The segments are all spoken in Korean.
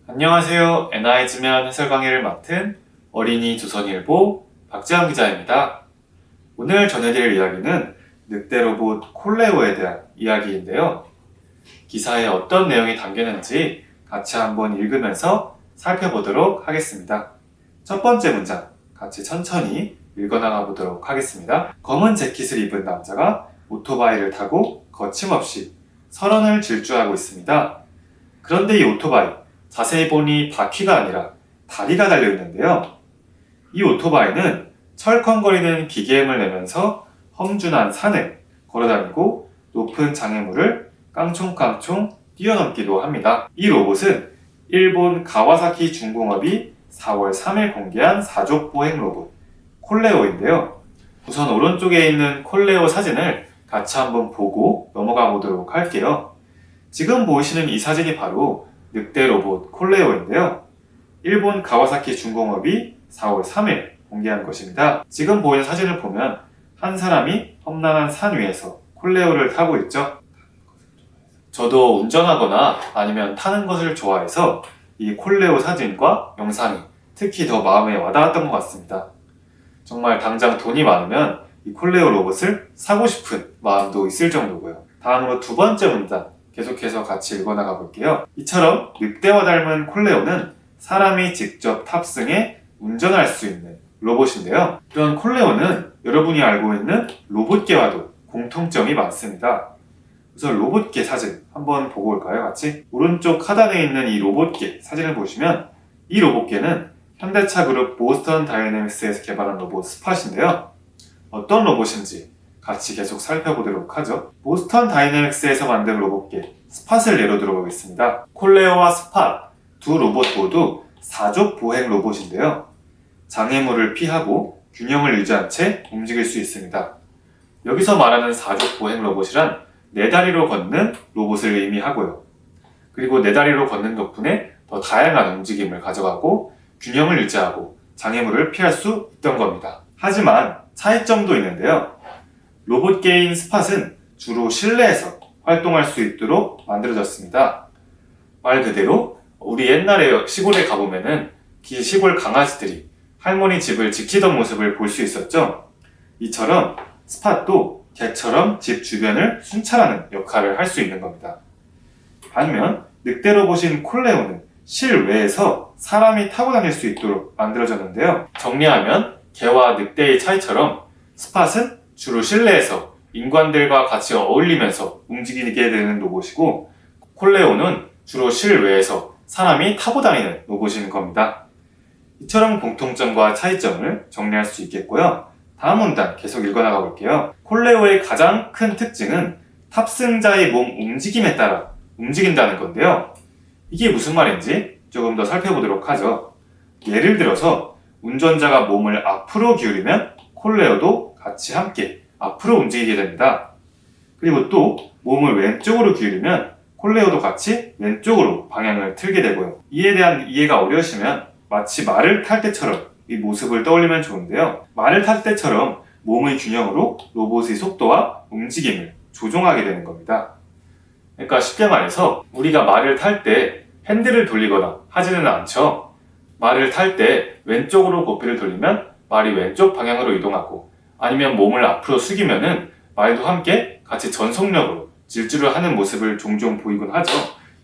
안녕하세요. NI지면 해설 강의를 맡은 어린이 조선일보 박지환 기자입니다. 오늘 전해드릴 이야기는 늑대 로봇 콜레오에 대한 이야기인데요. 기사에 어떤 내용이 담겼는지 같이 한번 읽으면서 살펴보도록 하겠습니다. 첫 번째 문장 같이 천천히 읽어나가 보도록 하겠습니다. 검은 재킷을 입은 남자가 오토바이를 타고 거침없이 설원을 질주하고 있습니다. 그런데 이 오토바이 자세히 보니 바퀴가 아니라 다리가 달려 있는데요. 이 오토바이는 철컹거리는 기계음을 내면서 험준한 산을 걸어다니고 높은 장애물을 깡총깡총 뛰어넘기도 합니다. 이 로봇은 일본 가와사키 중공업이 4월 3일 공개한 사족 보행 로봇 콜레오인데요. 우선 오른쪽에 있는 콜레오 사진을 같이 한번 보고 넘어가 보도록 할게요. 지금 보이시는 이 사진이 바로 늑대 로봇 콜레오인데요. 일본 가와사키 중공업이 4월 3일 공개한 것입니다. 지금 보이는 사진을 보면 한 사람이 험난한 산 위에서 콜레오를 타고 있죠. 저도 운전하거나 아니면 타는 것을 좋아해서 이 콜레오 사진과 영상이 특히 더 마음에 와닿았던 것 같습니다. 정말 당장 돈이 많으면 이 콜레오 로봇을 사고 싶은 마음도 있을 정도고요. 다음으로 두 번째 문장 계속해서 같이 읽어나가 볼게요. 이처럼 늑대와 닮은 콜레오는 사람이 직접 탑승해 운전할 수 있는 로봇인데요. 이런 콜레오는 여러분이 알고 있는 로봇계와도 공통점이 많습니다. 우선 로봇계 사진 한번 보고 올까요? 같이? 오른쪽 하단에 있는 이 로봇계 사진을 보시면 이 로봇계는 현대차 그룹 보스턴 다이내믹스에서 개발한 로봇 스팟인데요. 어떤 로봇인지 같이 계속 살펴보도록 하죠. 보스턴 다이내믹스에서 만든 로봇계 스팟을 예로 들어보겠습니다. 콜레오와 스팟 두 로봇 모두 사족 보행 로봇인데요. 장애물을 피하고 균형을 유지한 채 움직일 수 있습니다. 여기서 말하는 사족 보행 로봇이란 네 다리로 걷는 로봇을 의미하고요. 그리고 네 다리로 걷는 덕분에 더 다양한 움직임을 가져가고 균형을 유지하고 장애물을 피할 수 있던 겁니다. 하지만 차이점도 있는데요. 로봇계인 스팟은 주로 실내에서 활동할 수 있도록 만들어졌습니다. 말 그대로 우리 옛날에 시골에 가보면은 시골 강아지들이 할머니 집을 지키던 모습을 볼 수 있었죠. 이처럼 스팟도 개처럼 집 주변을 순찰하는 역할을 할 수 있는 겁니다. 반면 늑대 로봇인 콜레오는 실외에서 사람이 타고 다닐 수 있도록 만들어졌는데요. 정리하면 개와 늑대의 차이처럼 스팟은 주로 실내에서 인간들과 같이 어울리면서 움직이게 되는 로봇이고 콜레오는 주로 실외에서 사람이 타고 다니는 로봇인 겁니다. 이처럼 공통점과 차이점을 정리할 수 있겠고요. 다음 문단 계속 읽어나가 볼게요. 콜레오의 가장 큰 특징은 탑승자의 몸 움직임에 따라 움직인다는 건데요. 이게 무슨 말인지 조금 더 살펴보도록 하죠. 예를 들어서 운전자가 몸을 앞으로 기울이면 콜레오도 같이 함께 앞으로 움직이게 됩니다. 그리고 또 몸을 왼쪽으로 기울이면 콜레오도 같이 왼쪽으로 방향을 틀게 되고요. 이에 대한 이해가 어려우시면 마치 말을 탈 때처럼 이 모습을 떠올리면 좋은데요. 말을 탈 때처럼 몸의 균형으로 로봇의 속도와 움직임을 조종하게 되는 겁니다. 그러니까 쉽게 말해서 우리가 말을 탈 때 핸들을 돌리거나 하지는 않죠. 말을 탈 때 왼쪽으로 고삐를 돌리면 말이 왼쪽 방향으로 이동하고 아니면 몸을 앞으로 숙이면은 말도 함께 같이 전속력으로 질주를 하는 모습을 종종 보이곤 하죠.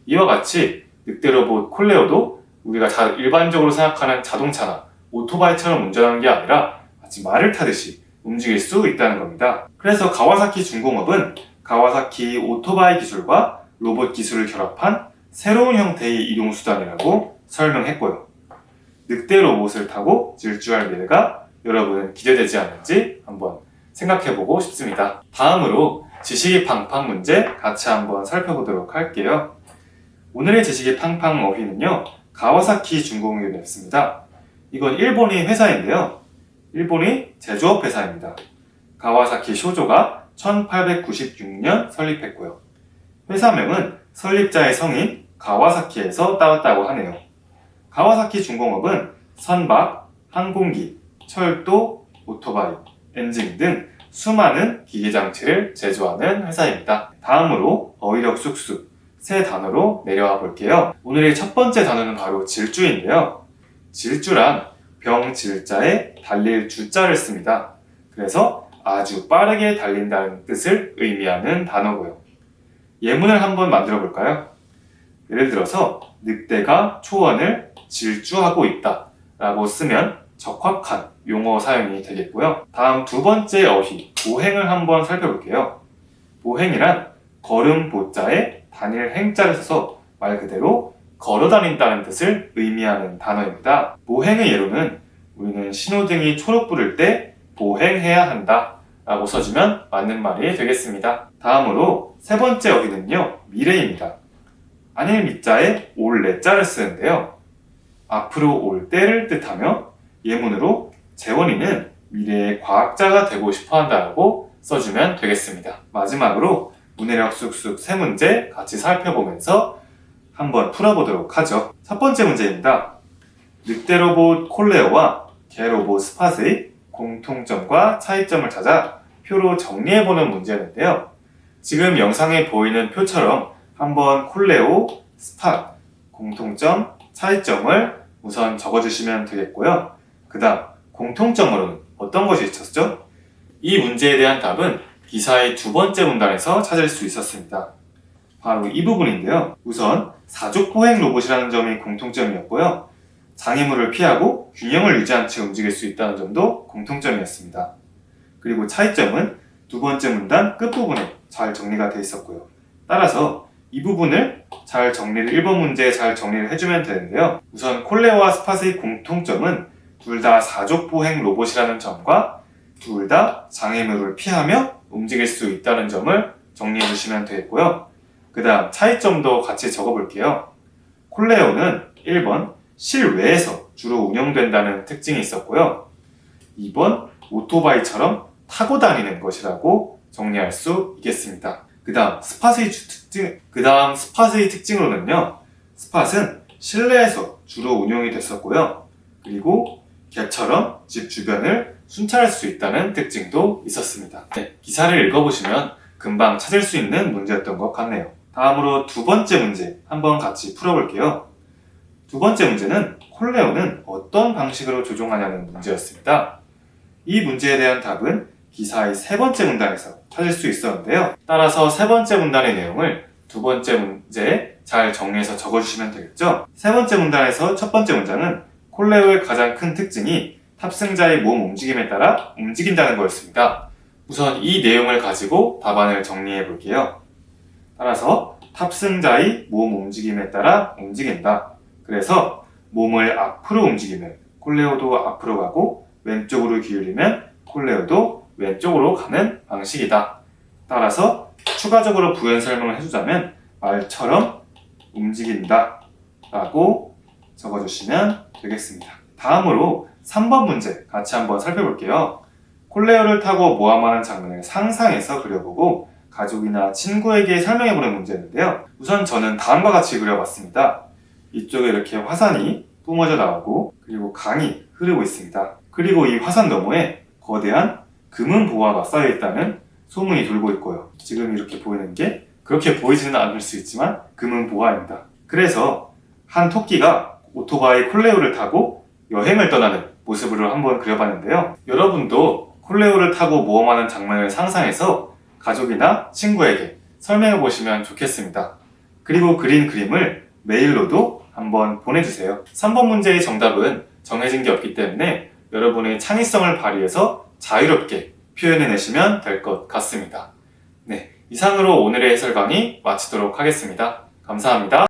이와 같이 늑대 로봇 콜레오도 우리가 일반적으로 생각하는 자동차나 오토바이처럼 운전하는 게 아니라 마치 말을 타듯이 움직일 수 있다는 겁니다. 그래서 가와사키 중공업은 가와사키 오토바이 기술과 로봇 기술을 결합한 새로운 형태의 이동수단이라고 설명했고요. 늑대 로봇을 타고 질주할 미래가 여러분 기대되지 않는지 한번 생각해보고 싶습니다. 다음으로 지식이 팡팡 문제 같이 한번 살펴보도록 할게요. 오늘의 지식이 팡팡 어휘는요. 가와사키 중공업이었습니다. 이건 일본의 회사인데요. 일본의 제조업 회사입니다. 가와사키 쇼조가 1896년 설립했고요. 회사명은 설립자의 성인 가와사키에서 따왔다고 하네요. 가와사키 중공업은 선박, 항공기, 철도, 오토바이, 엔진 등 수많은 기계장치를 제조하는 회사입니다. 다음으로 어휘력 쑥쑥 세 단어로 내려와 볼게요. 오늘의 첫 번째 단어는 바로 질주인데요. 질주란 병질자에 달릴 주자를 씁니다. 그래서 아주 빠르게 달린다는 뜻을 의미하는 단어고요. 예문을 한번 만들어 볼까요? 예를 들어서 늑대가 초원을 질주하고 있다 라고 쓰면 적확한 용어 사용이 되겠고요. 다음 두 번째 어휘, 보행을 한번 살펴볼게요. 보행이란 걸음 보자에 단일 행자를 써서 말 그대로 걸어 다닌다는 뜻을 의미하는 단어입니다. 보행의 예로는 우리는 신호등이 초록불일 때 보행해야 한다 라고 써주면 맞는 말이 되겠습니다. 다음으로 세 번째 어휘는요, 미래입니다. 안일 미자에 올 내자를 쓰는데요. 앞으로 올 때를 뜻하며 예문으로 재원이는 미래의 과학자가 되고 싶어 한다고 써주면 되겠습니다. 마지막으로 문해력 쑥쑥 세 문제 같이 살펴보면서 한번 풀어보도록 하죠. 첫 번째 문제입니다. 늑대 로봇 콜레오와 개 로봇 스팟의 공통점과 차이점을 찾아 표로 정리해보는 문제였는데요. 지금 영상에 보이는 표처럼 한번 콜레오, 스팟, 공통점, 차이점을 우선 적어주시면 되겠고요. 그 다음 공통점으로는 어떤 것이 있었죠? 이 문제에 대한 답은 기사의 두 번째 문단에서 찾을 수 있었습니다. 바로 이 부분인데요. 우선 사족보행 로봇이라는 점이 공통점이었고요. 장애물을 피하고 균형을 유지한 채 움직일 수 있다는 점도 공통점이었습니다. 그리고 차이점은 두 번째 문단 끝부분에 잘 정리가 되어 있었고요. 따라서 이 부분을 잘 정리를 1번 문제에 잘 정리를 해주면 되는데요. 우선 콜레오와 스팟의 공통점은 둘 다 사족보행 로봇이라는 점과 둘 다 장애물을 피하며 움직일 수 있다는 점을 정리해 주시면 되겠고요. 그 다음 차이점도 같이 적어볼게요. 콜레오는 1번 실외에서 주로 운영된다는 특징이 있었고요. 2번 오토바이처럼 타고 다니는 것이라고 정리할 수 있겠습니다. 그 다음 스팟의 특징으로는요. 스팟은 실내에서 주로 운용이 됐었고요. 그리고 개처럼 집 주변을 순찰할 수 있다는 특징도 있었습니다. 네, 기사를 읽어보시면 금방 찾을 수 있는 문제였던 것 같네요. 다음으로 두 번째 문제 한번 같이 풀어볼게요. 두 번째 문제는 콜레오는 어떤 방식으로 조종하냐는 문제였습니다. 이 문제에 대한 답은 기사의 세 번째 문단에서 찾을 수 있었는데요. 따라서 세 번째 문단의 내용을 두 번째 문제에 잘 정리해서 적어주시면 되겠죠. 세 번째 문단에서 첫 번째 문장은 콜레오의 가장 큰 특징이 탑승자의 몸 움직임에 따라 움직인다는 거였습니다. 우선 이 내용을 가지고 답안을 정리해 볼게요. 따라서 탑승자의 몸 움직임에 따라 움직인다. 그래서 몸을 앞으로 움직이면 콜레오도 앞으로 가고 왼쪽으로 기울이면 콜레오도 왼쪽으로 가는 방식이다. 따라서 추가적으로 부연 설명을 해주자면 말처럼 움직인다 라고 적어주시면 되겠습니다. 다음으로 3번 문제 같이 한번 살펴볼게요. 콜레오를 타고 모험하는 장면을 상상해서 그려보고 가족이나 친구에게 설명해보는 문제인데요. 우선 저는 다음과 같이 그려봤습니다. 이쪽에 이렇게 화산이 뿜어져 나오고 그리고 강이 흐르고 있습니다. 그리고 이 화산 너머에 거대한 금은 보화가 쌓여있다는 소문이 돌고 있고요. 지금 이렇게 보이는 게 그렇게 보이지는 않을 수 있지만 금은 보화입니다. 그래서 한 토끼가 오토바이 콜레오를 타고 여행을 떠나는 모습으로 한번 그려봤는데요. 여러분도 콜레오를 타고 모험하는 장면을 상상해서 가족이나 친구에게 설명해 보시면 좋겠습니다. 그리고 그린 그림을 메일로도 한번 보내주세요. 3번 문제의 정답은 정해진 게 없기 때문에 여러분의 창의성을 발휘해서 자유롭게 표현해내시면 될 것 같습니다. 네, 이상으로 오늘의 해설 강의 마치도록 하겠습니다. 감사합니다.